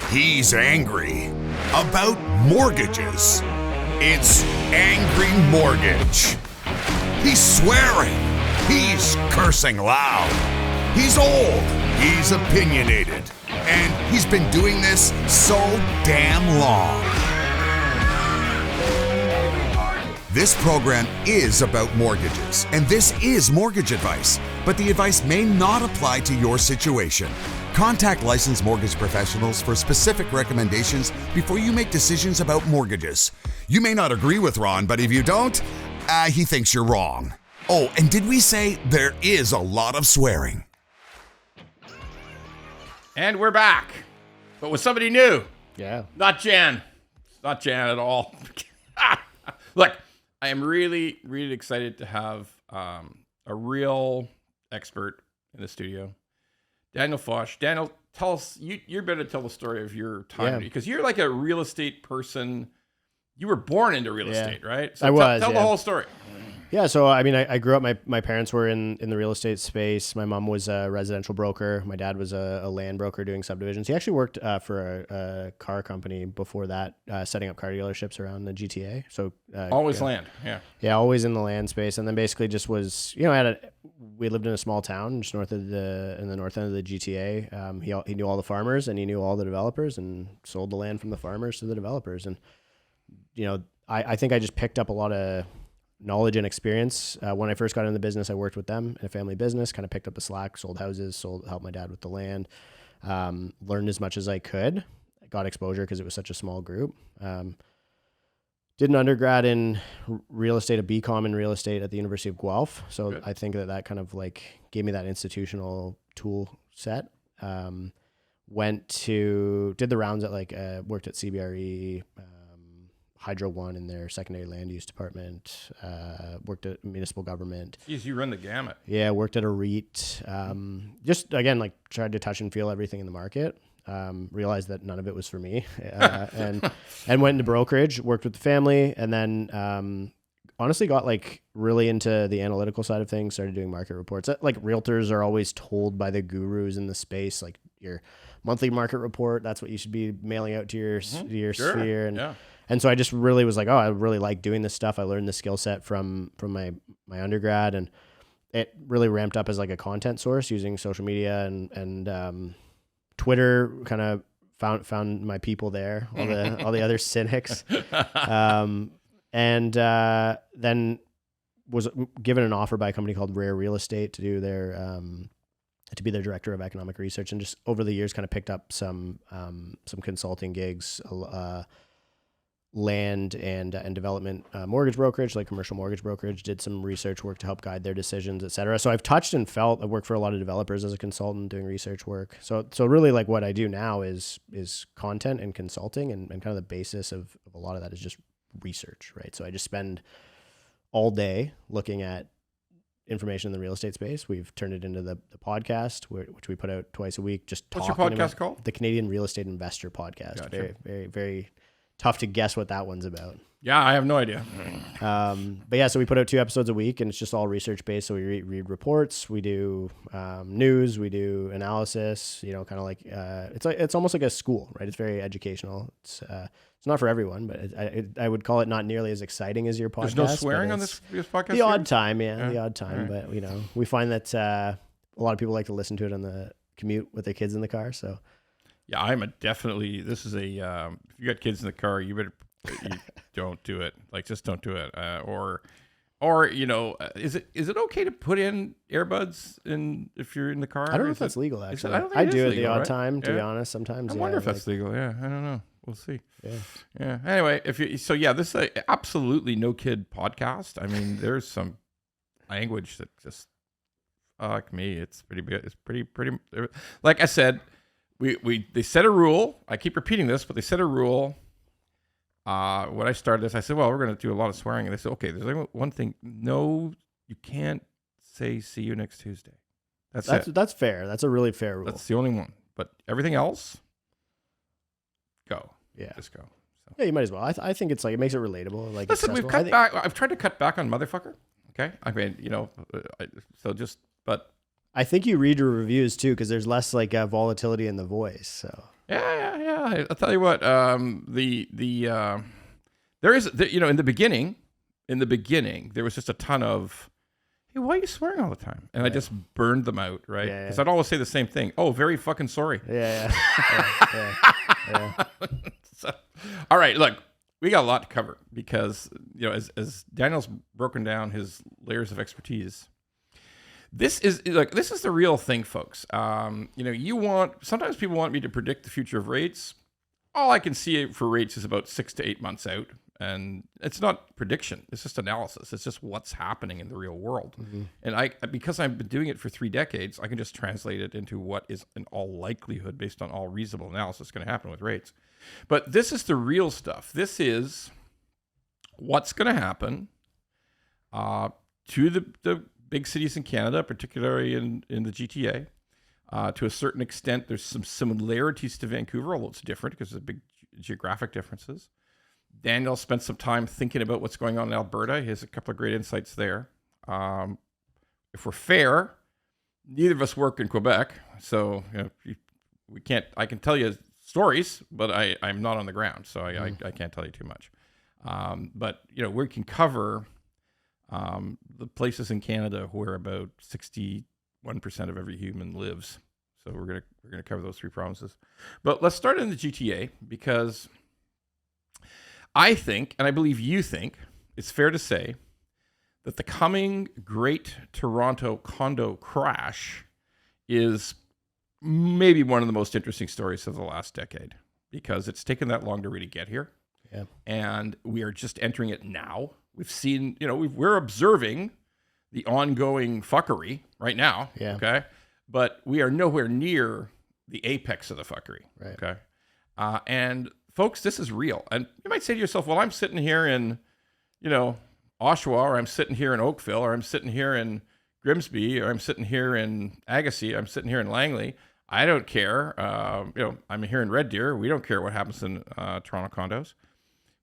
He's angry about mortgages. It's Angry Mortgage. He's swearing. He's cursing loud. He's old. He's opinionated. And he's been doing this so damn long. This program is about mortgages, and this is mortgage advice, but the advice may not apply to your situation. Contact licensed mortgage professionals for specific recommendations before you make decisions about mortgages. You may not agree with Ron, but if you don't, he thinks you're wrong. Oh, and did we say there is a lot of swearing? And we're back, but with somebody new. Yeah. Not Jan. It's not Jan at all. Look, I am really, really excited to have a real expert in the studio. Daniel Foch. Daniel, tell us, you're better to tell the story of your time, because you're like a real estate person. You were born into real estate, right? So tell the whole story. Yeah, so I mean, I grew up, my parents were in the real estate space. My mom was a residential broker. My dad was a land broker doing subdivisions. He actually worked for a car company before that, setting up car dealerships around the GTA. So always land, yeah. Yeah, always in the land space. And then basically just was, we lived in a small town just north of in the north end of the GTA. He knew all the farmers and he knew all the developers and sold the land from the farmers to the developers. And, I think I just picked up a lot of knowledge and experience. When I first got into the business, I worked with them in a family business, kind of picked up the slack, sold houses, helped my dad with the land, learned as much as I could, got exposure because it was such a small group. Did an undergrad in real estate, a BCom in real estate at the University of Guelph. So good. I think that kind of like gave me that institutional tool set. Did the rounds at worked at CBRE, Hydro One in their secondary land use department, worked at municipal government. Jeez, you run the gamut. Yeah, worked at a REIT. Just again, tried to touch and feel everything in the market. Realized that none of it was for me, and went into brokerage, worked with the family, and then honestly got really into the analytical side of things, started doing market reports. Realtors are always told by the gurus in the space, your monthly market report, that's what you should be mailing out to your sphere. And so I just really was I really like doing this stuff. I learned the skill set from my undergrad, and it really ramped up as a content source using social media and Twitter. Kind of found my people there, all the other cynics, and then was given an offer by a company called Rare Real Estate to do to be their director of economic research, and just over the years kind of picked up some consulting gigs. Land and development mortgage brokerage, commercial mortgage brokerage, did some research work to help guide their decisions, et cetera. So I've touched and felt. I work for a lot of developers as a consultant doing research work. So really what I do now is content and consulting, and kind of the basis of a lot of that is just research, right? So I just spend all day looking at information in the real estate space. We've turned it into the podcast, which we put out twice a week. What's your podcast called? The Canadian Real Estate Investor Podcast. Gotcha. Very, very, very tough to guess what that one's about. Yeah, I have no idea. But yeah, so we put out 2 episodes a week, and it's just all research based. So we read reports, we do news, we do analysis. It's almost like a school, right? It's very educational. It's not for everyone, but I would call it not nearly as exciting as your podcast. There's no swearing on this podcast. The odd time, the odd time. Right. But we find that a lot of people like to listen to it on the commute with their kids in the car. So. Yeah, this is if you got kids in the car, you don't do it. Just don't do it. Is it okay to put in earbuds if you're in the car? I don't know if that's legal, actually. I don't think I it do is it legal, the odd right? time, to be honest. Sometimes. I wonder if that's legal. Yeah, I don't know. We'll see. Yeah. Anyway, this is absolutely no kid podcast. I mean, there's some language that just fuck me. It's pretty good. It's pretty. Like I said. They set a rule. I keep repeating this, but they set a rule. When I started this, I said, well, we're going to do a lot of swearing. And they said, okay, there's one thing. No, you can't say see you next Tuesday. That's fair. That's a really fair rule. That's the only one. But everything else, go. Yeah. Just go. So. Yeah, you might as well. I think it's it makes it relatable. Listen, we've cut back. I've tried to cut back on motherfucker. Okay. I mean, but I think you read your reviews too, because there's less volatility in the voice. So Yeah. I'll tell you what. There is, in the beginning, there was just a ton of, hey, why are you swearing all the time? And I just burned them out, right? Because I'd always say the same thing. Oh, very fucking sorry. Yeah. So, all right, look, we got a lot to cover because, as Daniel's broken down his layers of expertise, this is the real thing, folks. Sometimes people want me to predict the future of rates. All I can see for rates is about 6 to 8 months out. And it's not prediction. It's just analysis. It's just what's happening in the real world. Mm-hmm. And because I've been doing it for 3 decades, I can just translate it into what is in all likelihood, based on all reasonable analysis, going to happen with rates. But this is the real stuff. This is what's going to happen to the big cities in Canada, particularly in the GTA. To a certain extent, there's some similarities to Vancouver, although it's different because there's big geographic differences. Daniel spent some time thinking about what's going on in Alberta. He has a couple of great insights there. If we're fair, neither of us work in Quebec, so we can't. I can tell you stories, but I'm not on the ground, so I can't tell you too much. But we can cover the places in Canada where about 61% of every human lives. So we're gonna cover those 3 provinces. But let's start in the GTA because I think, and I believe you think, it's fair to say that the coming great Toronto Condo Crash is maybe one of the most interesting stories of the last decade because it's taken that long to really get here. Yeah. And we are just entering it now. We've seen, we're observing the ongoing fuckery right now. Yeah. Okay. But we are nowhere near the apex of the fuckery. Right. Okay. And folks, this is real. And you might say to yourself, well, I'm sitting here in, Oshawa, or I'm sitting here in Oakville, or I'm sitting here in Grimsby, or I'm sitting here in Agassiz, I'm sitting here in Langley. I don't care. I'm here in Red Deer. We don't care what happens in Toronto condos.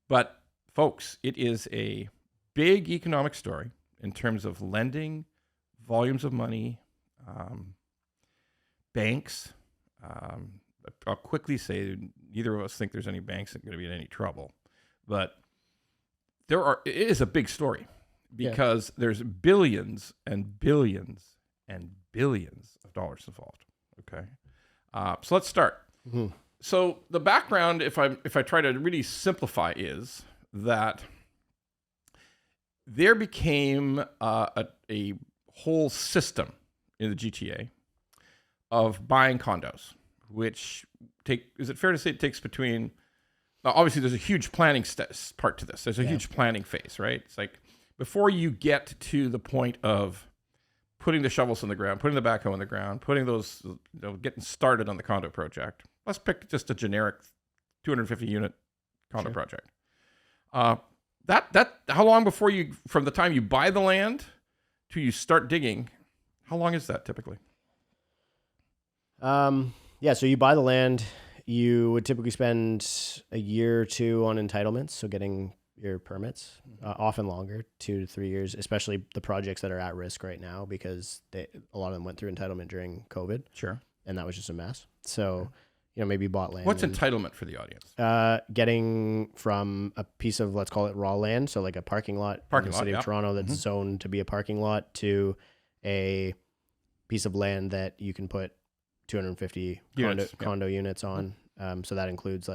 But folks, it is a big economic story in terms of lending, volumes of money, banks. I'll quickly say neither of us think there's any banks that are going to be in any trouble, but it is a big story because there's billions and billions and billions of dollars involved. Okay. So let's start. Mm-hmm. So the background, if I try to really simplify, is that there became a whole system in the GTA of buying condos, which is it fair to say it takes between, obviously there's a huge planning part to this. There's a huge planning phase, right? It's like before you get to the point of putting the shovels in the ground, putting the backhoe in the ground, putting those, getting started on the condo project. Let's pick just a generic 250 unit condo project. That how long before from the time you buy the land to you start digging, how long is that typically? So you buy the land, you would typically spend a year or 2 on entitlements, so getting your permits, often longer, 2 to 3 years, especially the projects that are at risk right now because a lot of them went through entitlement during COVID. Sure. And that was just a mess. So, maybe bought land. What's entitlement for the audience? Getting from a piece of, let's call it raw land, so like a parking lot in the city of Toronto that's zoned to be a parking lot, to a piece of land that you can put 250 condo units on. So that includes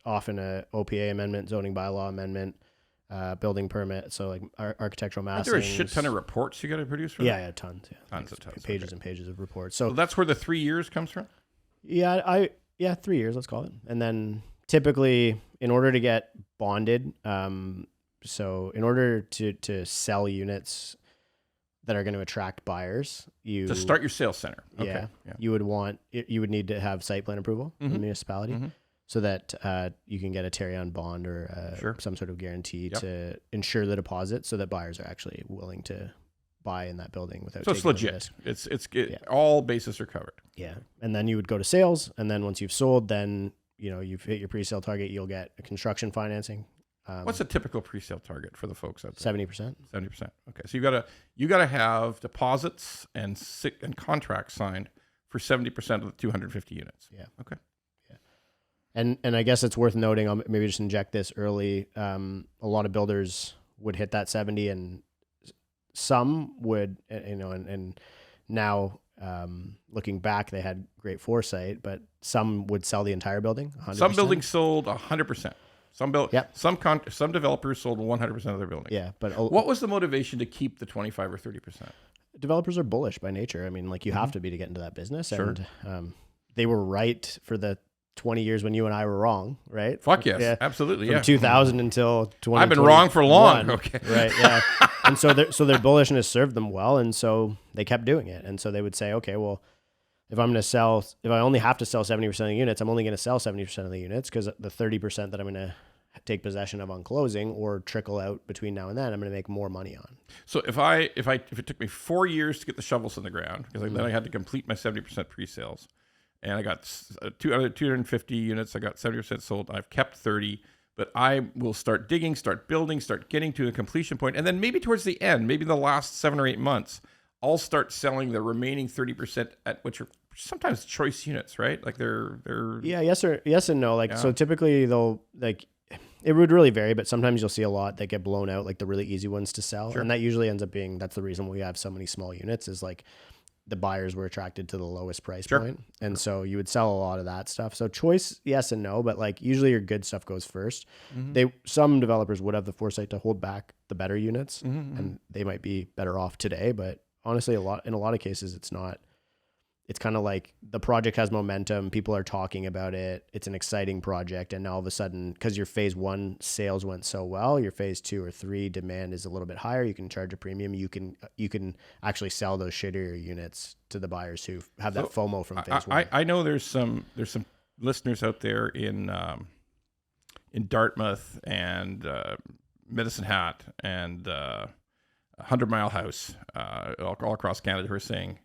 often a OPA amendment, zoning bylaw amendment, building permit. So like architectural massings. Are there a shit ton of reports you got to produce for that? Yeah, tons. Yeah. Tons pages and pages of reports. So that's where the 3 years comes from? Yeah, 3 years, let's call it. And then typically in order to get bonded, so in order to sell units that are going to attract buyers, to start your sales center. Okay. Yeah. You would need to have site plan approval from the municipality so that you can get a Terry-on bond or some sort of guarantee to ensure the deposit so that buyers are actually willing to buy in that building without taking it's legit. It's all bases are covered. Yeah. And then you would go to sales, and then once you've sold, then you've hit your pre-sale target, you'll get a construction financing. What's a typical pre-sale target for the folks out there? 70%. 70%. Okay, so you gotta have deposits and contracts signed for 70% of the 250 units. Yeah. Okay. Yeah. And I guess it's worth noting, I'll maybe just inject this early. A lot of builders would hit that 70, and some would, and now looking back, they had great foresight, but some would sell the entire building. 100%. Some buildings sold 100%. Some developers sold 100% of their buildings. Yeah, but what was the motivation to keep the 25 or 30%? Developers are bullish by nature. I mean, like you have to be to get into that business, and they were right for the 20 years when you and I were wrong, right? Fuck yes, absolutely. From 2000 until 2020. I've been wrong for long. Okay, right? Yeah, and so their bullishness served them well, and so they kept doing it. And so they would say, okay, well, if I only have to sell 70% of the units, I'm only going to sell 70% of the units, because the 30% that I'm going to take possession of on closing or trickle out between now and then, I'm going to make more money on. So if it took me 4 years to get the shovels in the ground, because then I had to complete my 70% pre-sales, and I got 250 units, I got 70% sold, I've kept 30, but I will start digging, start building, start getting to a completion point, and then maybe towards the end, maybe the last 7 or 8 months, I'll start selling the remaining 30% at which are sometimes choice units, right? Like they're yes and no. Like so typically they'll like. It would really vary, but sometimes you'll see a lot that get blown out, like the really easy ones to sell. Sure. And that usually ends up being, that's the reason we have so many small units, is like the buyers were attracted to the lowest price point. And so you would sell a lot of that stuff. So choice, yes and no, but like usually your good stuff goes first. Some developers would have the foresight to hold back the better units, and they might be better off today. But honestly, in a lot of cases, it's not. It's kind of like the project has momentum. People are talking about it. It's an exciting project. And now all of a sudden, because your phase 1 sales went so well, your phase 2 or 3 demand is a little bit higher. You can charge a premium. You can actually sell those shittier units to the buyers who have that FOMO from phase 1. I know there's some listeners out there in Dartmouth and Medicine Hat and 100 Mile House all across Canada who are saying,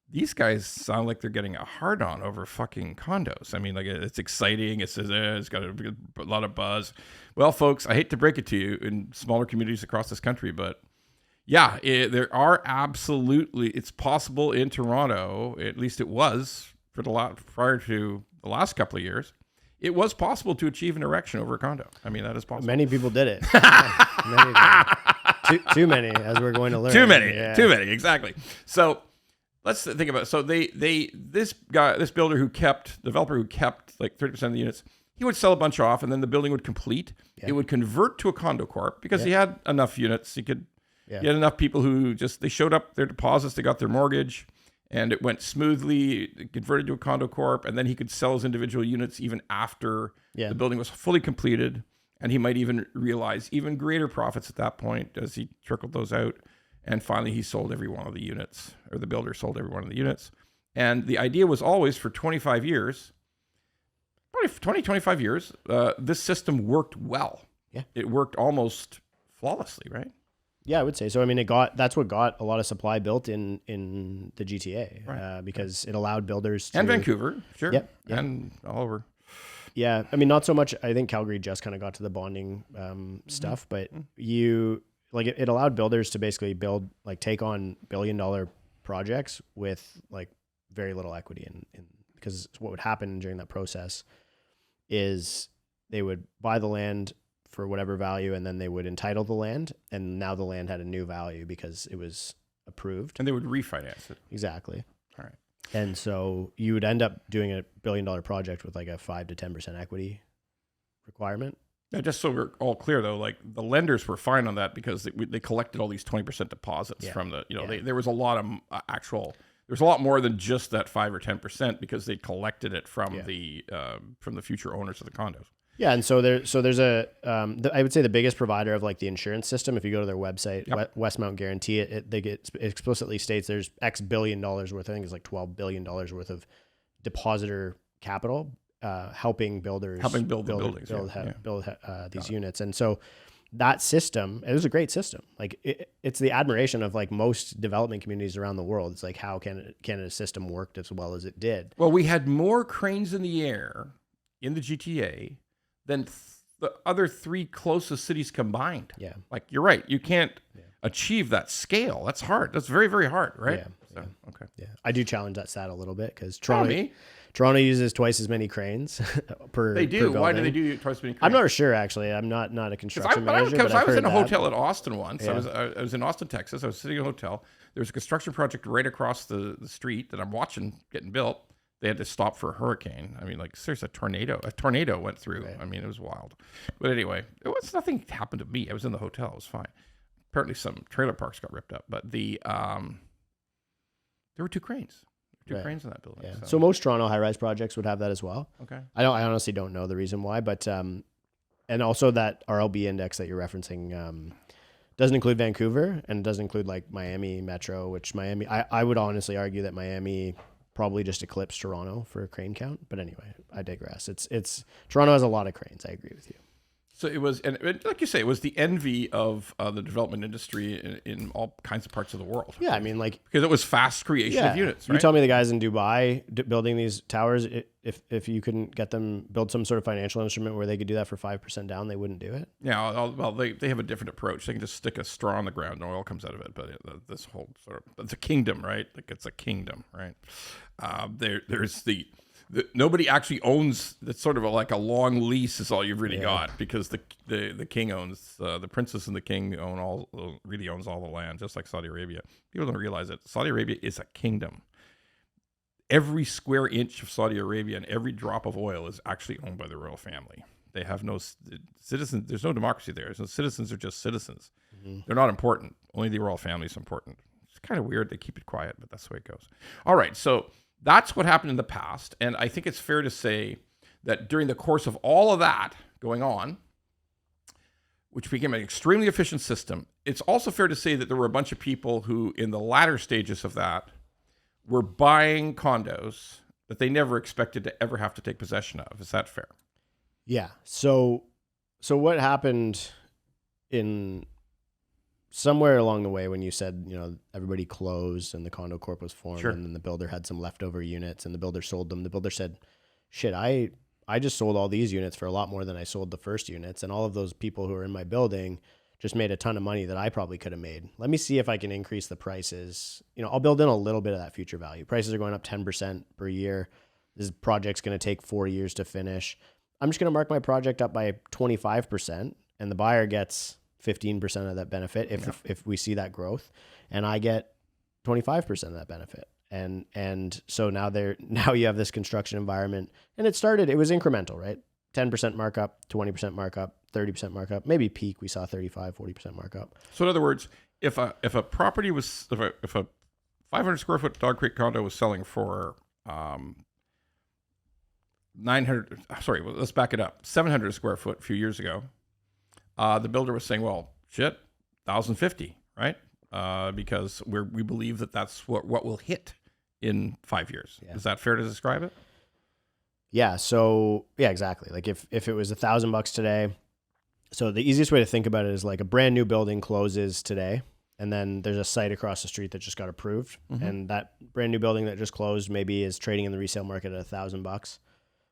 these guys sound like they're getting a hard-on over fucking condos. I mean, like, it's exciting. It's got a lot of buzz. Well, folks, I hate to break it to you in smaller communities across this country, but yeah, there are absolutely, it's possible in Toronto, at least it was for prior to the last couple of years, it was possible to achieve an erection over a condo. I mean, that is possible. Many people did it. Too many, as we're going to learn. Too many, exactly. So let's think about it. So this developer who kept like 30% of the units, he would sell a bunch off, and then the building would complete. Yeah. It would convert to a condo corp because he had enough units. He had enough people who they showed up their deposits, they got their mortgage, and it went smoothly. It converted to a condo corp, and then he could sell his individual units even after the building was fully completed. And he might even realize even greater profits at that point as he trickled those out. And finally, he sold every one of the units, or the builder sold every one of the units. And the idea was always for 25 years, this system worked well. Yeah. It worked almost flawlessly, right? Yeah, I would say so. I mean, that's what got a lot of supply built in the GTA, right. Because it allowed builders to... And Vancouver, sure. Yep. And all over. Yeah, I mean, not so much. I think Calgary just kind of got to the bonding stuff, but it allowed builders to basically take on $1 billion projects with like very little equity because what would happen during that process is they would buy the land for whatever value, and then they would entitle the land, and now the land had a new value because it was approved. And they would refinance it. Exactly. All right. And so you would end up doing a $1 billion project with like a 5 to 10% equity requirement. Yeah, just so we're all clear though, like the lenders were fine on that because they collected all these 20% deposits from there was a lot of there's a lot more than just that 5 or 10% because they collected it from the future owners of the condos. Yeah, and so there's I would say the biggest provider of like the insurance system. If you go to their website, Westmount Guarantee, it explicitly states there's X $1 billion worth. I think it's like $12 billion worth of depositor capital, helping builders build these units. And so that system, it was a great system. Like it's the admiration of like most development communities around the world. It's like how Canada's system worked as well as it did. Well, we had more cranes in the air in the GTA than the other 3 closest cities combined. Yeah. Like, you're right. You can't achieve that scale. That's hard. That's very, very hard, right? Yeah. Okay. Yeah. I do challenge that stat a little bit because Toronto Toronto uses twice as many cranes per. They do. Per Why do they building. do twice as many cranes? I'm not sure actually. I'm not a construction manager. Because but I was I've in a heard that. hotel at Austin once. Yeah. I was in Austin, Texas. I was sitting in a hotel. There was a construction project right across the street that I'm watching getting built. They had to stop for a hurricane. I mean, like, seriously, a tornado went through. Right. I mean, it was wild. But anyway, nothing happened to me. I was in the hotel. It was fine. Apparently some trailer parks got ripped up. But there were two cranes. Cranes in that building. Yeah. So most Toronto high-rise projects would have that as well. Okay. I honestly don't know the reason why, but and also that RLB index that you're referencing doesn't include Vancouver and doesn't include like Miami Metro, which I would honestly argue that Miami probably just eclipsed Toronto for a crane count. But anyway, I digress. It's Toronto has a lot of cranes. I agree with you. So it was, and like you say, it was the envy of the development industry in all kinds of parts of the world. Yeah, I mean, like, because it was fast creation of units. Right? You tell me the guys in Dubai building these towers, if you couldn't get them build some sort of financial instrument where they could do that for 5% down, they wouldn't do it. Yeah, well, they have a different approach. They can just stick a straw in the ground and oil comes out of it. But this whole it's a kingdom, right? Like it's a kingdom, right? There's nobody actually owns. It's sort of like a long lease is all you've really got, because the king owns the princess and the king really owns all the land, just like Saudi Arabia. People don't realize it. Saudi Arabia is a kingdom. Every square inch of Saudi Arabia and every drop of oil is actually owned by the royal family. They have no citizens. There's no democracy there. So citizens are just citizens. Mm-hmm. They're not important. Only the royal family is important. It's kind of weird. They keep it quiet, but that's the way it goes. All right, so that's what happened in the past. And I think it's fair to say that during the course of all of that going on, which became an extremely efficient system, it's also fair to say that there were a bunch of people who, in the latter stages of that, were buying condos that they never expected to ever have to take possession of. Is that fair? Yeah. So what happened in somewhere along the way when you said, everybody closed and the condo corp was formed, and then the builder had some leftover units and the builder sold them. The builder said, shit, I just sold all these units for a lot more than I sold the first units. And all of those people who are in my building just made a ton of money that I probably could have made. Let me see if I can increase the prices. I'll build in a little bit of that future value. Prices are going up 10% per year. This project's going to take 4 years to finish. I'm just going to mark my project up by 25%, and the buyer gets 15% of that benefit if we see that growth, and I get 25% of that benefit. And so now you have this construction environment, and it was incremental, right? 10% markup, 20% markup, 30% markup, maybe peak we saw 35, 40% markup. So in other words, if a property was, if a 500 square foot Dog Crate condo was selling for 700 square foot a few years ago, the builder was saying, well, shit, 1,050, right? Because we believe that's what will hit in 5 years. Yeah. Is that fair to describe it? Yeah. So yeah, exactly. Like if it was $1,000 today, so the easiest way to think about it is like a brand new building closes today, and then there's a site across the street that just got approved, and that brand new building that just closed maybe is trading in the resale market at $1,000,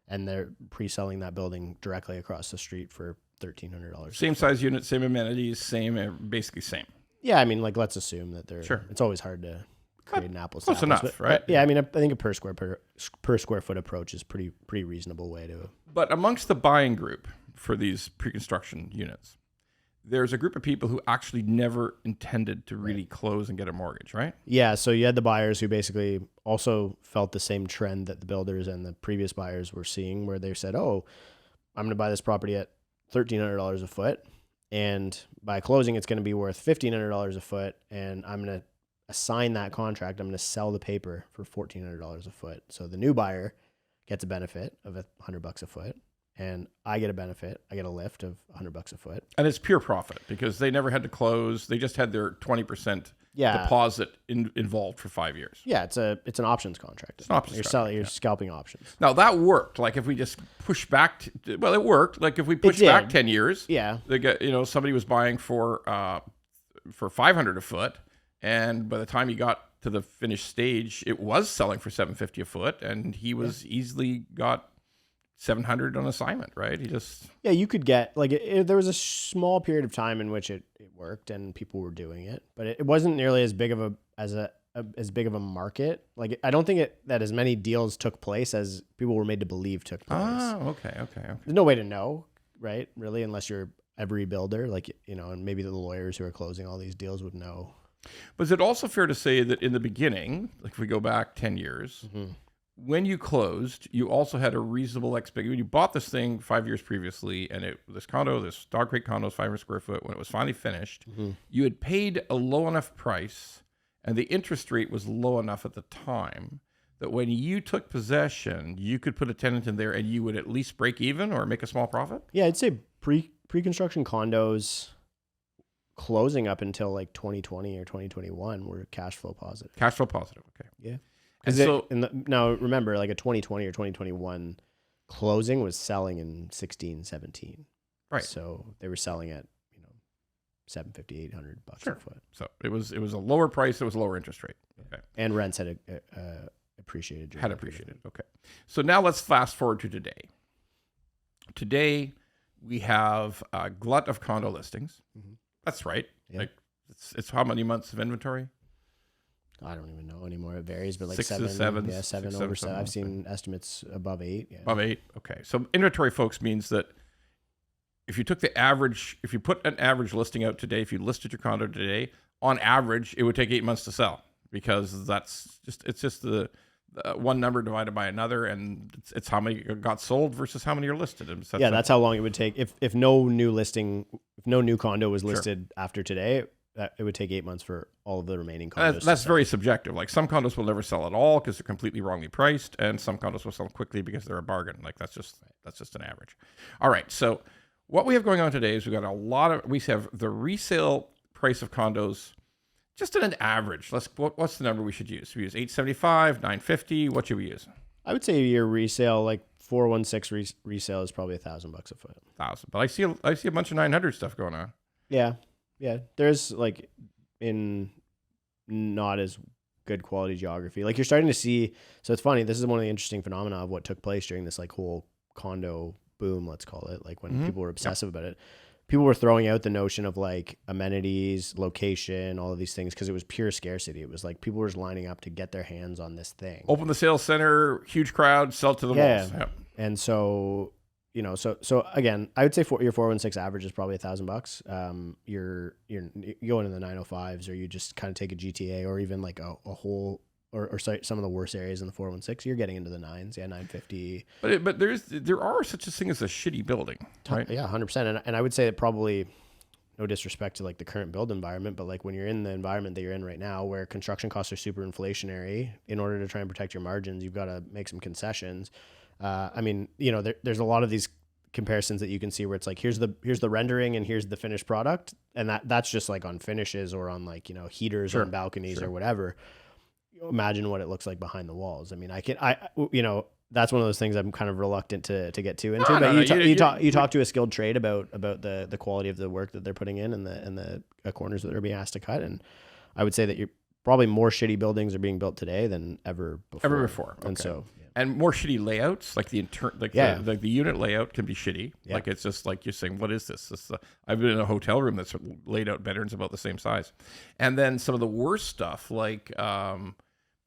and they're pre-selling that building directly across the street for $1,300. Same size unit, same amenities, basically same. Yeah, I mean, like let's assume that they're. Sure. It's always hard to create an apples to close apples, enough, right? Yeah, I mean, I think a per square foot approach is pretty reasonable way to. But amongst the buying group for these pre-construction units, there's a group of people who actually never intended to really close and get a mortgage, right? Yeah, so you had the buyers who basically also felt the same trend that the builders and the previous buyers were seeing, where they said, "Oh, I'm going to buy this property at $1,300 a foot, and by closing, it's going to be worth $1,500 a foot, and I'm going to assign that contract. I'm going to sell the paper for $1,400 a foot." So the new buyer gets a benefit of $100 a foot, and I get a benefit. I get a lift of $100 a foot. And it's pure profit because they never had to close. They just had their 20% deposit involved for 5 years. Yeah, it's an options contract. It's an options contract. You're scalping options. Now that worked. Like if we just push back, it worked. Like if we push back 10 years, they get, somebody was buying for $500 a foot, and by the time he got to the finished stage, it was selling for $750 a foot, and he was easily got $700 on assignment, right? You could get there was a small period of time in which it worked and people were doing it, but it wasn't nearly as big of as big of a market. Like, I don't think that as many deals took place as people were made to believe took place. Oh, okay. There's no way to know, right? Really, unless you're every builder, like, and maybe the lawyers who are closing all these deals would know. But is it also fair to say that in the beginning, like if we go back 10 years, when you closed, you also had a reasonable expectation. When you bought this thing 5 years previously, and this Dog Crate Condos, 500 square foot, when it was finally finished, you had paid a low enough price, and the interest rate was low enough at the time that when you took possession, you could put a tenant in there and you would at least break even or make a small profit? Yeah, I'd say pre-construction condos closing up until like 2020 or 2021 were cash flow positive. Cash flow positive, okay. Yeah. And now remember, like a 2020 or 2021 closing was selling in 16, 17. Right. So they were selling at, $750, $800 a foot. So it was a lower price, it was a lower interest rate. Okay. And rents had appreciated. Had appreciated. Okay. So now let's fast forward to today. Today we have a glut of condo listings. That's right. Yeah. Like it's how many months of inventory? I don't even know anymore. It varies, but like 6 seven. to 7. Yeah, 7 over 7. I've seen estimates above 8. Yeah. Above 8. Okay. So inventory, folks, means that if you took the average, if you put an average listing out today, if you listed your condo today, on average, it would take 8 months to sell, because it's just the one number divided by another, and it's how many got sold versus how many are listed. That's how long it would take. If no new condo was listed after today, it would take 8 months for all of the remaining condos. That's very subjective. Like some condos will never sell at all because they're completely wrongly priced, and some condos will sell quickly because they're a bargain. Like that's just an average. All right. So what we have going on today is we have the resale price of condos just at an average. What's the number we should use? We use 875, 950. What should we use? I would say your resale, like 416 resale, is probably $1,000 a foot. 1,000. But I see a bunch of 900 stuff going on. Yeah. There's like in not as good quality geography. Like you're starting to see. So it's funny. This is one of the interesting phenomena of what took place during this like whole condo boom, let's call it. Like when people were obsessive about it. People were throwing out the notion of like amenities, location, all of these things, because it was pure scarcity. It was like people were just lining up to get their hands on this thing. Open the sales center, huge crowd, sell to the walls. Yep. And so, so again, I would say your 416 average is probably $1,000. You're going in the 905s, or you just kind of take a GTA, or even like a whole, or some of the worst areas in the 416, you're getting into the 9s, 950. But there are such a thing as a shitty building, right? Yeah, 100%. And I would say that probably, no disrespect to like the current build environment, but like when you're in the environment that you're in right now, where construction costs are super inflationary, in order to try and protect your margins, you've got to make some concessions. There's a lot of these comparisons that you can see where it's like, here's the rendering and here's the finished product. And that's just like on finishes or on like, heaters or on balconies or whatever. Imagine what it looks like behind the walls. I mean, that's one of those things I'm kind of reluctant to get too into. But you talk to a skilled trade about the quality of the work that they're putting in and the corners that they're being asked to cut. And I would say that you're probably more shitty buildings are being built today than ever before. Okay. And so, and more shitty layouts, like the unit layout can be shitty. Yeah. Like it's just like you're saying, what is this? I've been in a hotel room that's laid out better and it's about the same size. And then some of the worst stuff, like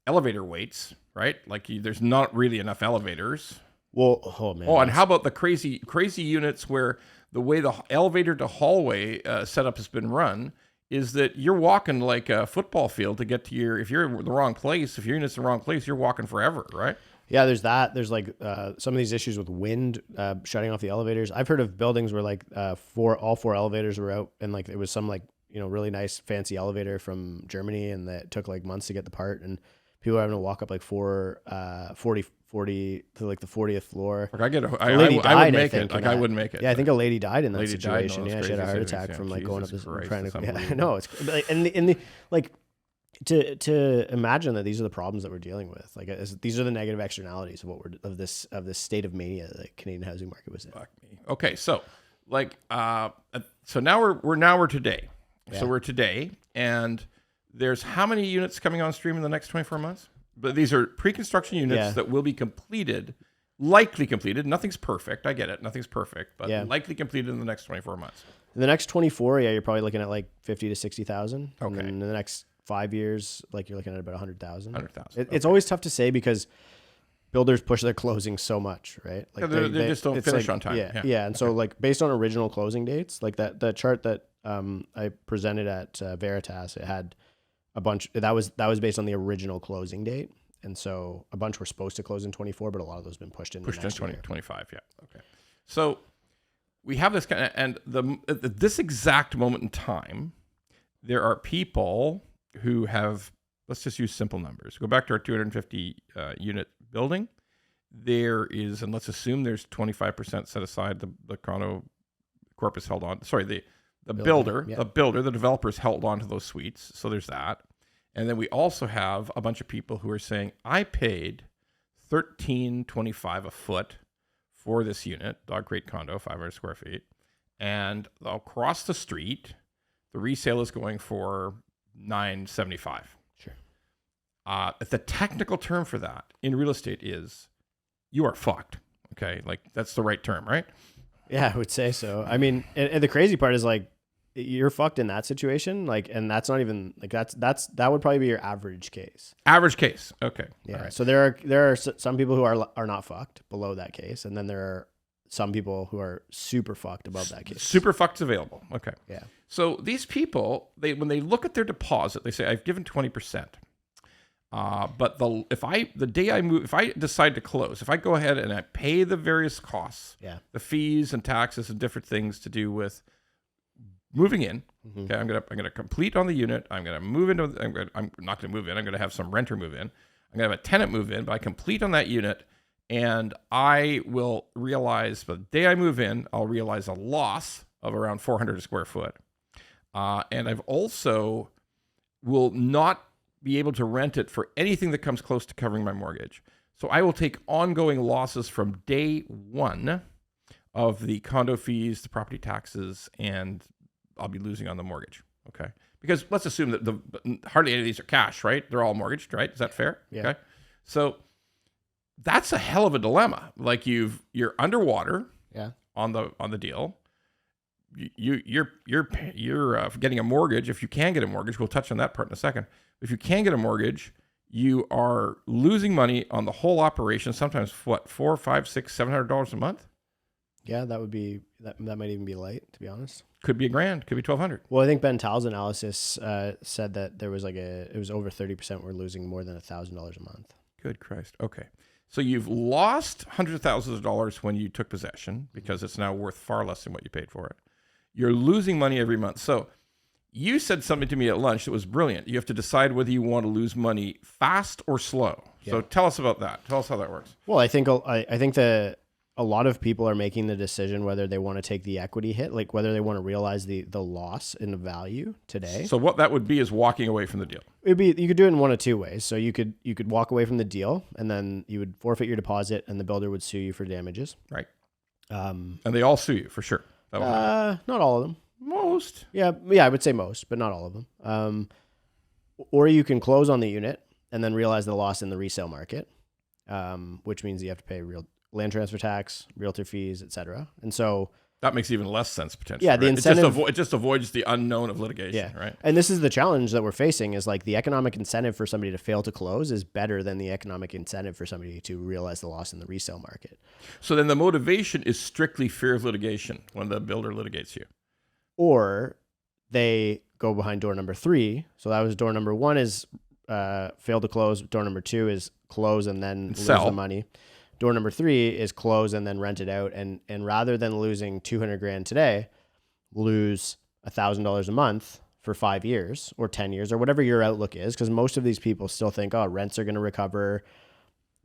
elevator weights, right? Like there's not really enough elevators. Well, oh man. Oh, and how about the crazy units where the way the elevator to hallway setup has been run is that you're walking like a football field to get to if you're in the wrong place, if your unit's in the wrong place, you're walking forever, right? Yeah, there's that. There's like some of these issues with wind shutting off the elevators. I've heard of buildings where like all four elevators were out, and like it was some like really nice fancy elevator from Germany, and that took like months to get the part, and people were having to walk up like 40 to like the 40th floor. Like I would make it. Like I wouldn't make it. Yeah, I think a lady died in that situation. Yeah, she had a heart attack from like going up this trying to. Yeah, I know it's like, and the like. To imagine that these are the problems that we're dealing with, like these are the negative externalities of of this state of mania that the Canadian housing market was in. Fuck me. Okay, so like so now we're today. Yeah. So we're today, and there's how many units coming on stream in the next 24 months? But these are pre-construction units that will be completed, likely completed. Nothing's perfect. I get it. Nothing's perfect, but likely completed in the next 24 months. In the next 24, you're probably looking at like 50 to 60,000. Okay. And in the next 5 years, like you're looking at about 100,000. 100,000. It's always tough to say because builders push their closing so much, right? Like they just don't finish like, on time. Yeah. And so like based on original closing dates, like the chart that I presented at Veritas, it had a bunch that was based on the original closing date. And so a bunch were supposed to close in 24, but a lot of those have been pushed into next year. 2025. Yeah. Okay. So we have this kind of, and at this exact moment in time, there are people who have, let's just use simple numbers. Go back to our 250 unit building. There is, and let's assume there's 25% set aside. The condo corpus held on. Sorry, the builder, the developers held on to those suites. So there's that. And then we also have a bunch of people who are saying, I paid $13.25 a foot for this unit, Dog Crate Condo, 500 square feet. And across the street, the resale is going for $9.75. Sure. The technical term for that in real estate is you are fucked. Okay. Like that's the right term, right? Yeah, I would say so. I mean, and the crazy part is like, you're fucked in that situation. Like, and that's not even like, that would probably be your average case. Average case. Okay. Yeah. Right. So there are some people who are not fucked below that case. And then there are some people who are super fucked above that case. Super fucked available. Okay. Yeah. So these people, when they look at their deposit, they say, I've given 20%. But the day I move, if I decide to close, if I go ahead and I pay the various costs, the fees and taxes and different things to do with moving in, okay, I'm gonna complete on the unit. I'm gonna move into. I'm not gonna move in. I'm gonna have some renter move in. I'm gonna have a tenant move in, but I complete on that unit, and I will realize by the day I move in, I'll realize a loss of around 400 a square foot, and I've also will not be able to rent it for anything that comes close to covering my mortgage. So I will take ongoing losses from day one of the condo fees, the property taxes, and I'll be losing on the mortgage. Okay. Because let's assume that hardly any of these are cash, right? They're all mortgaged, right? Is that fair? Yeah. Okay. So that's a hell of a dilemma. Like you're underwater on the deal. You're getting a mortgage. If you can get a mortgage, we'll touch on that part in a second. If you can get a mortgage, you are losing money on the whole operation. Sometimes what, $400, $500, $600, $700 a month? Yeah, that would be that might even be light, to be honest. Could be $1,000, could be $1,200. Well, I think Ben Tal's analysis said that there was it was over 30% were losing more than $1,000 a month. Good Christ. Okay. So you've lost hundreds of thousands of dollars when you took possession because it's now worth far less than what you paid for it. You're losing money every month. So you said something to me at lunch that was brilliant. You have to decide whether you want to lose money fast or slow. Yeah. So tell us about that. Tell us how that works. Well, I think that a lot of people are making the decision whether they want to take the equity hit, like whether they want to realize the loss in the value today. So what that would be is walking away from the deal. You could do it in one of two ways. So you could walk away from the deal and then you would forfeit your deposit and the builder would sue you for damages. Right. And they all sue you for sure. Not all of them. Most. Yeah, I would say most, but not all of them. Or you can close on the unit and then realize the loss in the resale market, which means you have to pay real land transfer tax, realtor fees, etc. And so that makes even less sense potentially. Yeah, the incentive it just avoids the unknown of litigation, right? And this is the challenge that we're facing is like the economic incentive for somebody to fail to close is better than the economic incentive for somebody to realize the loss in the resale market. So then the motivation is strictly fear of litigation when the builder litigates you. Or they go behind door number 3. So that was door number 1 is fail to close. Door number 2 is close and then lose the money. Door number 3 is close and then rent it out. And rather than losing $200,000 today, lose $1,000 a month for 5 years or 10 years or whatever your outlook is. Because most of these people still think, oh, rents are going to recover,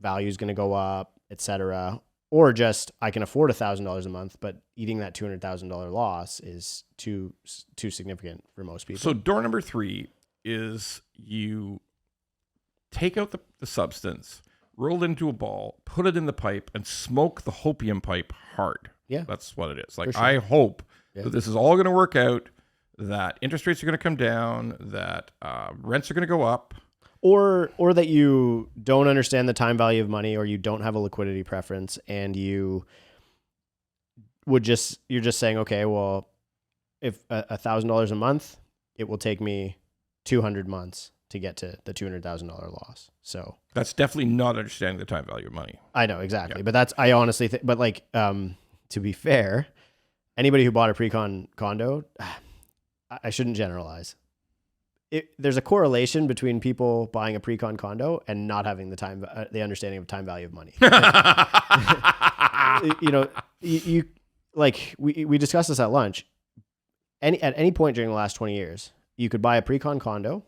value is going to go up, etc. Or just I can afford $1,000 a month, but eating that $200,000 loss is too significant for most people. So door number 3 is you take out the substance, roll it into a ball, put it in the pipe, and smoke the hopium pipe hard. Yeah. That's what it is. Like, sure. I hope that this is all going to work out, that interest rates are going to come down, that rents are going to go up. Or that you don't understand the time value of money, or you don't have a liquidity preference, and you're just saying, okay, well, if $1,000 a month, it will take me 200 months to get to the $200,000 loss. So that's definitely not understanding the time value of money. I know exactly, but I honestly think, but like, to be fair, anybody who bought a pre-con condo, I shouldn't generalize. There's a correlation between people buying a pre-con condo and not having the understanding of time value of money. You like we discussed this at lunch. At any point during the last 20 years, you could buy a pre-con condo,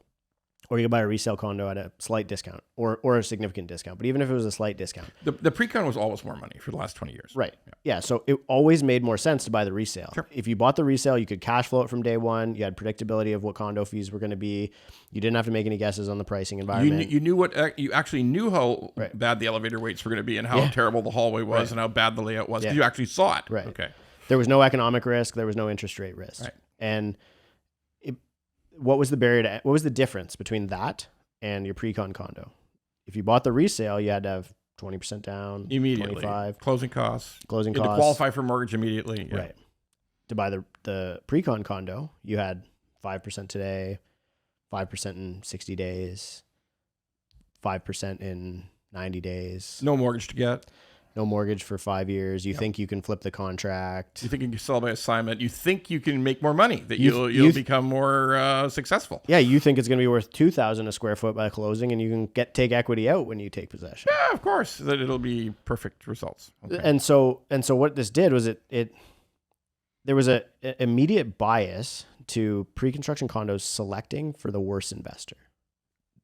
or you could buy a resale condo at a slight discount or a significant discount. But even if it was a slight discount, the pre-con was always more money for the last 20 years. Right. Yeah. So it always made more sense to buy the resale. Sure. If you bought the resale, you could cash flow it from day one. You had predictability of what condo fees were going to be. You didn't have to make any guesses on the pricing environment. You knew you actually knew how bad the elevator weights were going to be and how terrible the hallway was and how bad the layout was. You actually saw it. Right. Okay. There was no economic risk. There was no interest rate risk. Right. And what was the barrier what was the difference between that and your pre-con condo? If you bought the resale, you had to have 20% down, immediately, 25 closing costs, to qualify for mortgage immediately. Yeah. Right. To buy the pre-con condo, you had 5% today, 5% in 60 days, 5% in 90 days. No mortgage to get. No mortgage for 5 years. You think you can flip the contract. You think you can sell by assignment. You think you can make more money, that you'll become more successful. Yeah, you think it's going to be worth $2,000 a square foot by closing, and you can take equity out when you take possession. Yeah, of course, that it'll be perfect results. Okay. And so what this did was there was a immediate bias to pre-construction condos selecting for the worst investor.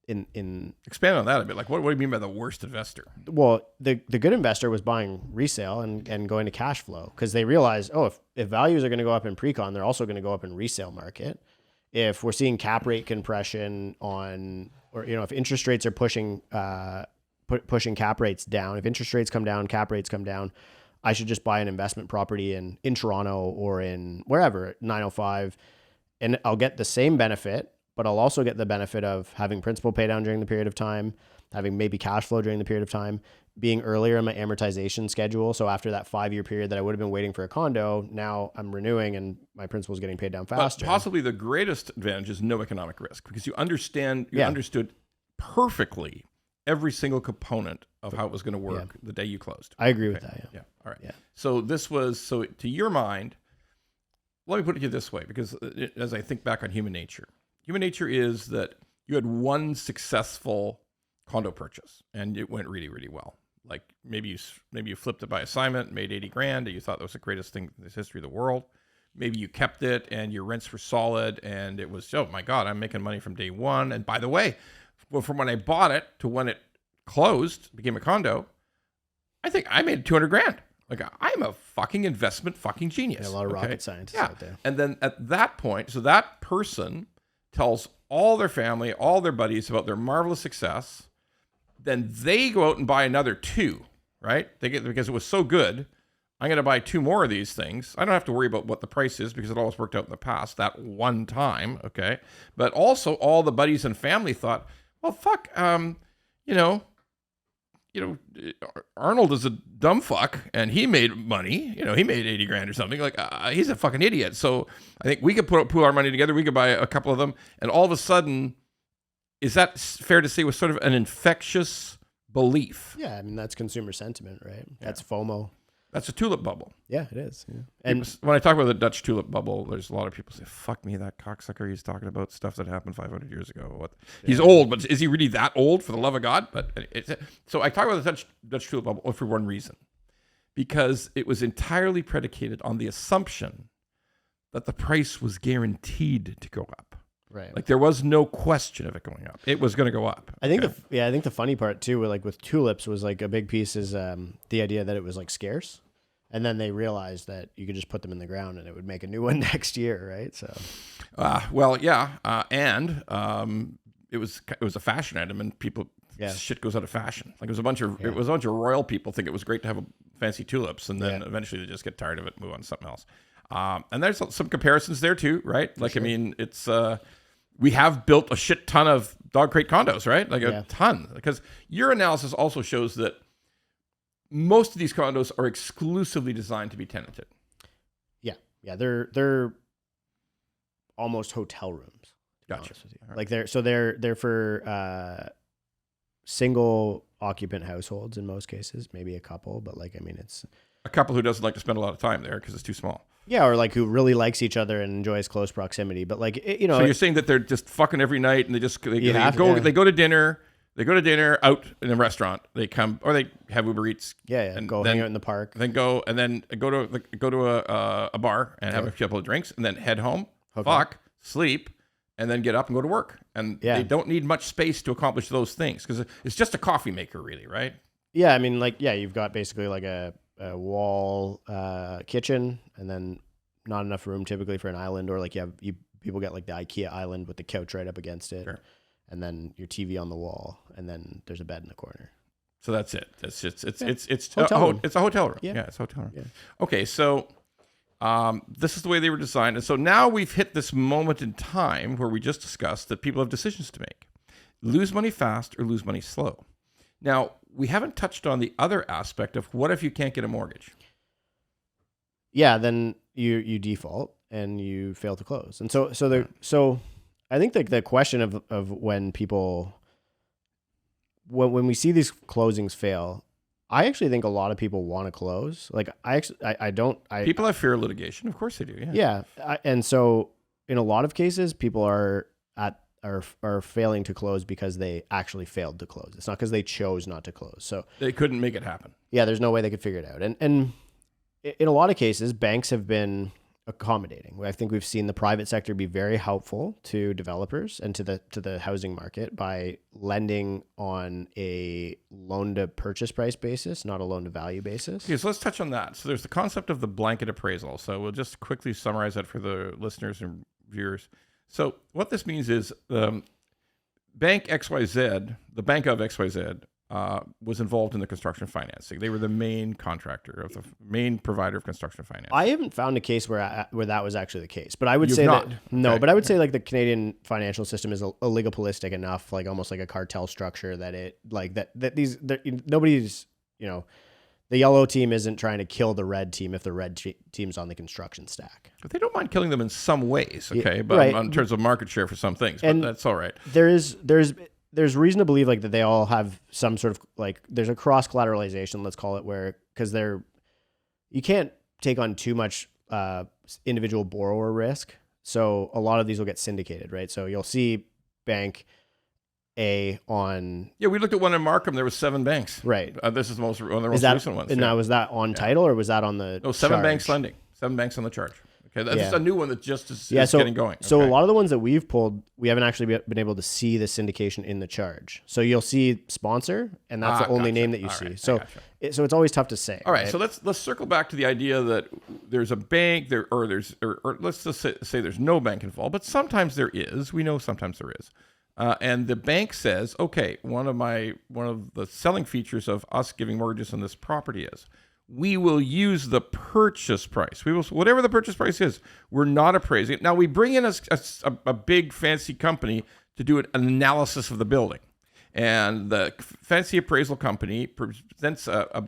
In expand on that a bit. Like, what do you mean by the worst investor? Well, the good investor was buying resale and going to cash flow because they realized, if values are going to go up in pre-con, they're also going to go up in resale market. If we're seeing cap rate compression if interest rates are pushing cap rates down, if interest rates come down, cap rates come down, I should just buy an investment property in Toronto or in wherever, 905, and I'll get the same benefit, but I'll also get the benefit of having principal pay down during the period of time, having maybe cash flow during the period of time, being earlier in my amortization schedule. So after that 5-year period that I would have been waiting for a condo, now I'm renewing and my principal is getting paid down faster. But possibly the greatest advantage is no economic risk because you understood perfectly every single component of how it was going to work the day you closed. I agree with that. Yeah. All right. Yeah. So to your mind, let me put it to you this way, because as I think back on human nature is that you had one successful condo purchase and it went really, really well. Like maybe you flipped it by assignment, made $80,000, and you thought that was the greatest thing in the history of the world. Maybe you kept it and your rents were solid and it was, oh my God, I'm making money from day one. And by the way, from when I bought it to when it closed, became a condo, I think I made $200,000. Like, I'm a fucking investment fucking genius. A lot of rocket scientists out there. And then at that point, so that person tells all their family, all their buddies about their marvelous success. Then they go out and buy another 2, right? Because it was so good, I'm going to buy 2 more of these things. I don't have to worry about what the price is because it always worked out in the past, that one time, okay? But also all the buddies and family thought, well, fuck, Arnold is a dumb fuck, and he made money. He made $80,000 or something. Like, he's a fucking idiot. So I think we could pool our money together. We could buy a couple of them, and all of a sudden, is that fair to say was sort of an infectious belief? Yeah, I mean that's consumer sentiment, right? That's FOMO. That's a tulip bubble. Yeah, it is. Yeah. And when I talk about the Dutch tulip bubble, there's a lot of people say, fuck me, that cocksucker, he's talking about stuff that happened 500 years ago. What? Yeah. He's old, but is he really that old, for the love of God? But so I talk about the Dutch tulip bubble for one reason. Because it was entirely predicated on the assumption that the price was guaranteed to go up. Right. Like there was no question of it going up. It was going to go up. I think the funny part too, like with tulips, was like a big piece is the idea that it was like scarce, and then they realized that you could just put them in the ground and it would make a new one next year, right? So, and it was a fashion item, and people shit goes out of fashion. Like it was a bunch of royal people think it was great to have fancy tulips, and then eventually they just get tired of it, and move on to something else. And there's some comparisons there too, right? Like I mean, it's. We have built a shit ton of Dog Crate condos, right? Like a ton. Because your analysis also shows that most of these condos are exclusively designed to be tenanted. Yeah. They're almost hotel rooms. Gotcha. Honest with you. All right. Like they're for single occupant households in most cases, maybe a couple, but like, I mean, it's A couple who doesn't like to spend a lot of time there because it's too small. yeah, or like who really likes each other and enjoys close proximity. But like, you know, So you're saying that they're just fucking every night and they Yeah. go to dinner. They go to dinner out in a restaurant. They come or they have Uber Eats. yeah, and go then, hang out in the park. Then go to a bar and have a couple of drinks and then head home, fuck, sleep, and then get up and go to work. And they don't need much space to accomplish those things because it's just a coffee maker, really, right? Yeah, I mean, like, yeah, you've got basically like a wall kitchen, and then not enough room typically for an island, or like people get like the IKEA island with the couch right up against it, Sure. and then your TV on the wall, and then there's a bed in the corner. So that's it. It's Hotel room. It's a hotel room. Yeah. Yeah, it's a hotel room. Yeah. Okay, so this is the way they were designed. And so now we've hit this moment in time where we just discussed that people have decisions to make. Lose money fast or lose money slow. Now, we haven't touched on the other aspect of what if you can't get a mortgage? Yeah, then you default and you fail to close. And so I think the question of when people when we see these closings fail, I actually think a lot of people want to close. Like I don't. People have fear of litigation. Of course they do. Yeah. Yeah, and so in a lot of cases, people are failing to close because they actually failed to close. It's not because they chose not to close. So They couldn't make it happen. yeah, there's no way they could figure it out. And in a lot of cases, banks have been accommodating. I think we've seen the private sector be very helpful to developers and to the housing market by lending on a loan to purchase price basis, not a loan to value basis. Okay, so let's touch on that. So there's the concept of the blanket appraisal. So we'll just quickly summarize that for the listeners and viewers. So what this means is Bank XYZ, the Bank of XYZ, was involved in the construction financing. They were the main contractor of the main provider of construction finance. I haven't found a case where that was actually the case, but I would You've say not? that no, Okay. but I would say like the Canadian financial system is oligopolistic enough, like almost like a cartel structure that it like that nobody's, you know, the yellow team isn't trying to kill the red team if the red team's on the construction stack. But they don't mind killing them in some ways, okay? Yeah, But right. in terms of market share for some things, but And that's all right. There's reason to believe like that they all have some sort of like there's a cross collateralization, let's call it, where because you can't take on too much individual borrower risk. So a lot of these will get syndicated, right? So you'll see Bank A on Yeah, we looked at one in Markham. There was 7 banks. right. This is one of the most Is recent ones. and yeah. now was that on title or was that on the No, 7 charge? banks lending. 7 banks on the charge. Okay, that's Yeah. a new one that just is So getting going. So Okay. a lot of the ones that we've pulled, we haven't actually been able to see the syndication in the charge. So you'll see sponsor, and that's the only gotcha. name that you All see. right, I So gotcha. so it's always tough to say. All right, so let's circle back to the idea that there's a bank there, or let's just say there's no bank involved, but sometimes there is. We know sometimes there is, and the bank says, okay, one of the selling features of us giving mortgages on this property is we will use the purchase price. We will whatever the purchase price is. We're not appraising it. Now we bring in a big fancy company to do an analysis of the building. And the fancy appraisal company presents a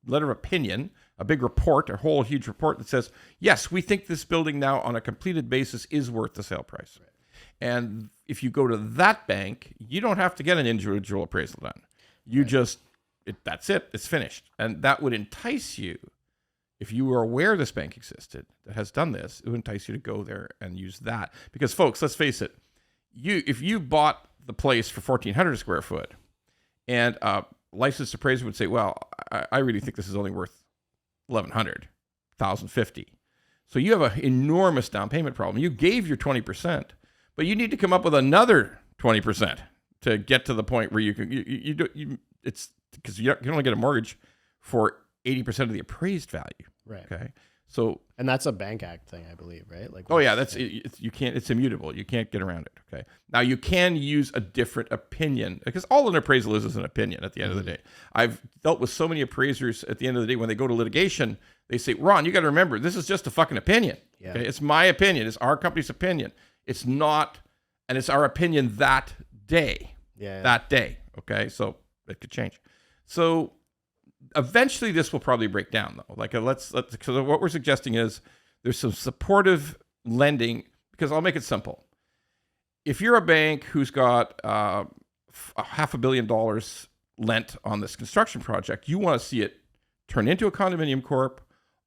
letter of opinion, a big report, a whole huge report that says, yes, we think this building now on a completed basis is worth the sale price. Right. And if you go to that bank, you don't have to get an individual appraisal done. You just, that's it, it's finished. And that would entice you, if you were aware this bank existed that has done this, it would entice you to go there and use that. Because folks, let's face it, if you bought the place for 1,400 square foot, and licensed appraiser would say, well, I really think this is only worth 1,100, 1,050. So you have an enormous down payment problem. You gave your 20%, but you need to come up with another 20% to get to the point where you can, it's because you can only get a mortgage for 80% of the appraised value. Right. Okay. So, and that's a Bank Act thing, I believe, right? Like, oh yeah, you can't. It's immutable. You can't get around it. Okay. Now you can use a different opinion because all an appraisal is an opinion. At the end of the day, I've dealt with so many appraisers. At the end of the day, when they go to litigation, they say, "Ron, you got to remember, this is just a fucking opinion. Yeah. Okay? It's my opinion. It's our company's opinion. It's not, and it's our opinion that day. Yeah. That day. Okay. So it could change. So eventually this will probably break down though. Like let's because what we're suggesting is there's some supportive lending because I'll make it simple. if you're a bank who's got $500 million lent on this construction project, you want to see it turn into a condominium corp.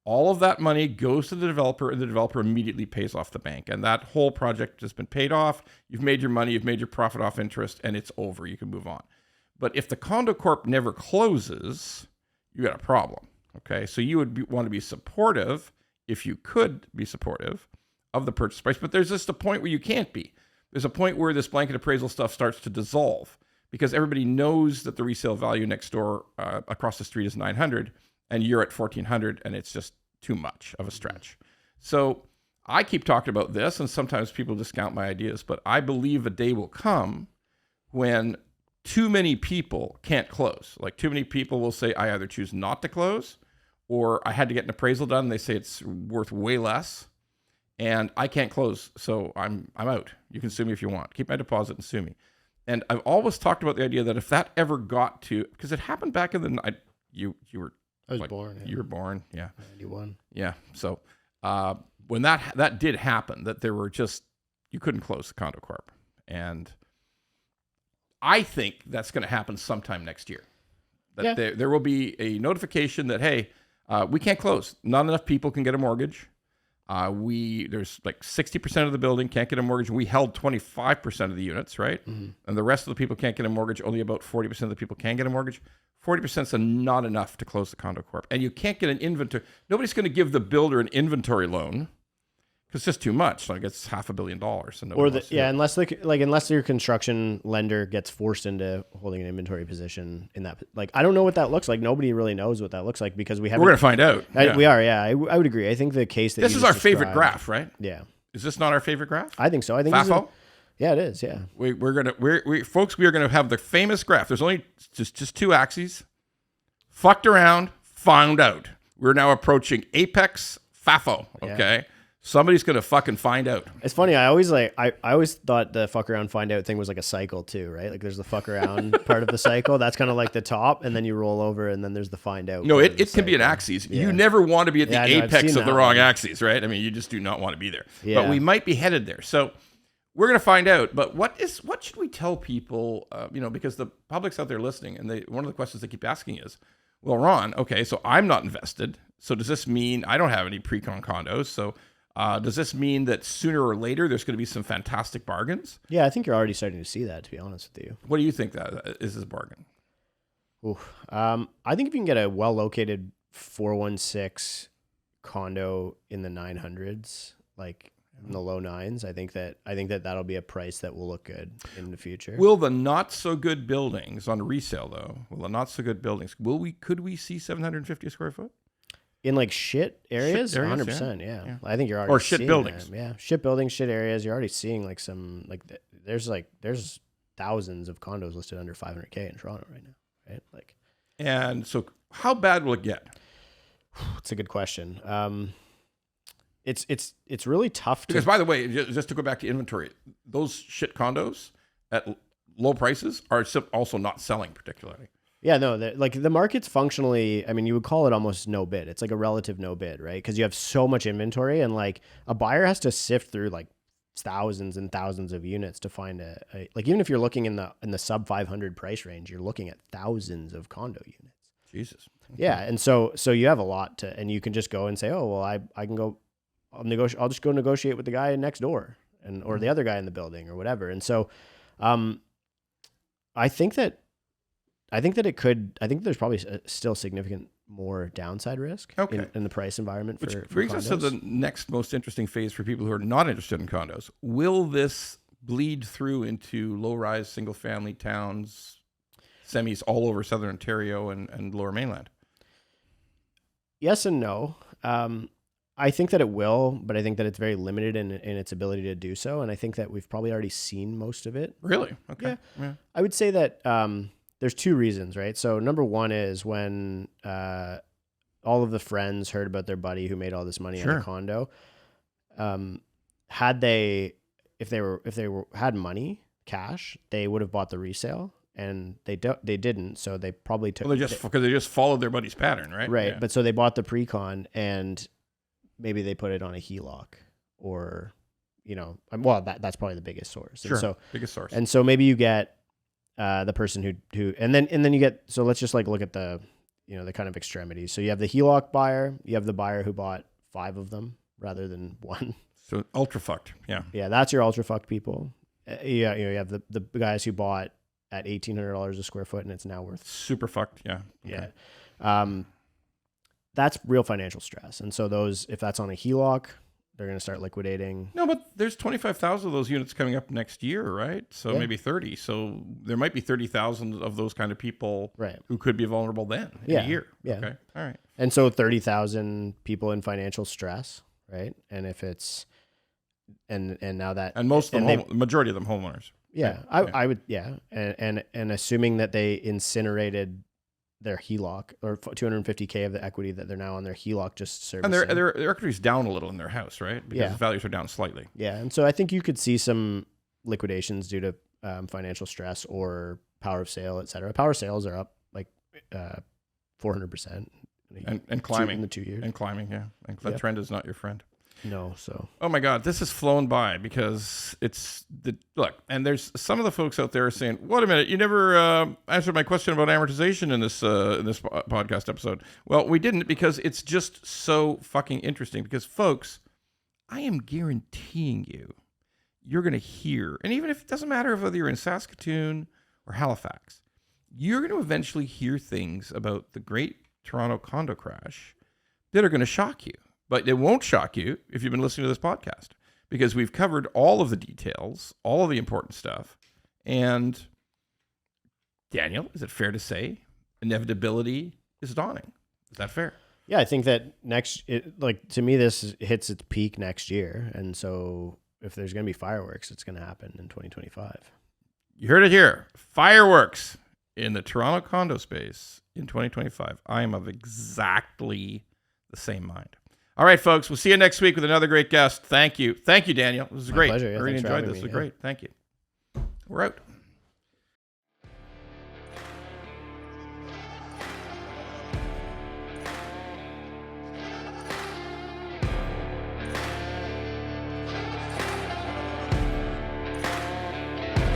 All of that money goes to the developer, and the developer immediately pays off the bank. And that whole project has been paid off. You've made your money, you've made your profit off interest, and it's over. You can move on. But if the condo corp never closes, you got a problem. Okay, so you would want to be supportive, if you could be supportive, of the purchase price. But there's just a point where you can't be. There's a point where this blanket appraisal stuff starts to dissolve because everybody knows that the resale value next door across the street is 900 and you're at 1,400 and it's just too much of a stretch. So I keep talking about this and sometimes people discount my ideas, but I believe a day will come when too many people can't close. Like too many people will say, I either choose not to close or I had to get an appraisal done. They say it's worth way less. And I can't close, so I'm out. You can sue me if you want. Keep my deposit and sue me. And I've always talked about the idea that if that ever got to, because it happened back in the night, you were. I was born. Yeah. You were born, yeah. 91. Yeah. So when that did happen, that there were just you couldn't close the condo corp, and I think that's going to happen sometime next year. That there will be a notification that hey, we can't close. Not enough people can get a mortgage. There's like 60% of the building can't get a mortgage. We held 25% of the units, right? Mm-hmm. And the rest of the people can't get a mortgage. Only about 40% of the people can get a mortgage. 40% is not enough to close the condo corp. And you can't get an inventory. Nobody's going to give the builder an inventory loan because it's just too much. Like it's $500 million. And unless your construction lender gets forced into holding an inventory position in that, like, I don't know what that looks like. Nobody really knows what that looks like because we're going to find out. We are. Yeah. I would agree. I think the case that this is our favorite graph, right? Yeah. Is this not our favorite graph? I think so. I think FAFO? Yeah, it is. Yeah. We are gonna have the famous graph. There's only just two axes. Fucked around, found out. We're now approaching apex FAFO. Okay. Yeah. Somebody's gonna fucking find out. It's funny. I always thought the fuck around find out thing was like a cycle too, right? Like there's the fuck around part of the cycle. That's kind of like the top, and then you roll over, and then there's the find out. No, it can be an axis. Yeah. You never want to be at the apex of the wrong axis, right? I mean, you just do not want to be there. Yeah. But we might be headed there. So we're gonna find out. But what should we tell people? Because the public's out there listening, and one of the questions they keep asking is, well, Ron, okay, so I'm not invested. So does this mean I don't have any pre-con condos? So does this mean that sooner or later there's going to be some fantastic bargains? Yeah, I think you're already starting to see that, to be honest with you. What do you think that is this bargain? I think if you can get a well-located 416 condo in the 900s, like in the low nines, I think that that'll be a price that will look good in the future. Will the not so good buildings on resale though? Could we see 750 a square foot? In like shit areas, 100%. Yeah. I think you're already shit seeing buildings. That. Yeah, shit buildings, shit areas. You're already seeing like some there's thousands of condos listed under 500K in Toronto right now, right? Like, and so how bad will it get? It's a good question. It's really tough because, by the way, just to go back to inventory, those shit condos at low prices are also not selling particularly. Yeah, no, like the market's functionally, I mean, you would call it almost no bid. It's like a relative no bid, right? Because you have so much inventory, and like a buyer has to sift through like thousands and thousands of units to find like even if you're looking in the sub 500 price range, you're looking at thousands of condo units. Jesus. Okay. Yeah, and so you have a lot and you can just go and say, oh well, I can go. I'll just go negotiate with the guy next door or the other guy in the building or whatever. And so, I think that there's probably still significant more downside risk in the price environment. Which brings us to the next most interesting phase for people who are not interested in condos. Will this bleed through into low-rise single-family towns, semis all over Southern Ontario and Lower Mainland? Yes and no. I think that it will, but I think that it's very limited in its ability to do so. And I think that we've probably already seen most of it. Really? Okay. Yeah. I would say that there's two reasons, right? So number one is when all of the friends heard about their buddy who made all this money on a condo. If they had money, cash, they would have bought the resale. And they didn't, so they probably took. Well, because they just followed their buddy's pattern, right? Right, yeah. But so they bought the pre-con and maybe they put it on a HELOC or, well, that's probably the biggest source. Sure. And so, Biggest source. And so maybe you get the person who and then you get, so let's just like look at the, the kind of extremities. So you have the HELOC buyer, you have the buyer who bought 5 of them rather than 1. So ultra fucked. Yeah. Yeah. That's your ultra fucked people. You have the guys who bought at $1,800 a square foot and it's now worth super fucked. Yeah. Okay. Yeah. That's real financial stress. And so if that's on a HELOC, they're going to start liquidating. No, but there's 25,000 of those units coming up next year, right? So maybe 30. So there might be 30,000 of those kind of people who could be vulnerable then in a year. Yeah. Okay. All right. And so 30,000 people in financial stress, right? And if it's, and now that, and most of them, majority of them homeowners. Yeah. I would, And assuming that they incinerated their HELOC or $250K of the equity that they're now on their HELOC just servicing. And their equity's down a little in their house, right? Because values are down slightly. Yeah. And so I think you could see some liquidations due to financial stress or power of sale, et cetera. Power sales are up like 400%. And climbing. In the 2 years. And climbing, yeah. And that trend is not your friend. No, so. Oh my God, this has flown by because look, and there's some of the folks out there saying, wait a minute, you never answered my question about amortization in this podcast episode. Well, we didn't because it's just so fucking interesting because folks, I am guaranteeing you're going to hear, and even if it doesn't matter whether you're in Saskatoon or Halifax, you're going to eventually hear things about the Great Toronto Condo Crash that are going to shock you. But it won't shock you if you've been listening to this podcast because we've covered all of the details, all of the important stuff. And Daniel, is it fair to say inevitability is dawning? Is that fair? Yeah, I think that to me, this hits its peak next year. And so if there's going to be fireworks, it's going to happen in 2025. You heard it here. Fireworks in the Toronto condo space in 2025. I am of exactly the same mind. All right, folks, we'll see you next week with another great guest. Thank you. Thank you, Daniel. This was great. Pleasure. Yeah, I really enjoyed this. Me, It was great. Thank you. We're out.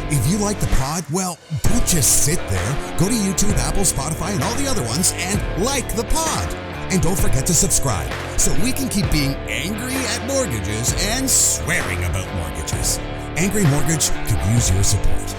If you like the pod, well, don't just sit there. Go to YouTube, Apple, Spotify, and all the other ones and like the pod. And don't forget to subscribe so we can keep being angry at mortgages and swearing about mortgages. Angry Mortgage could use your support.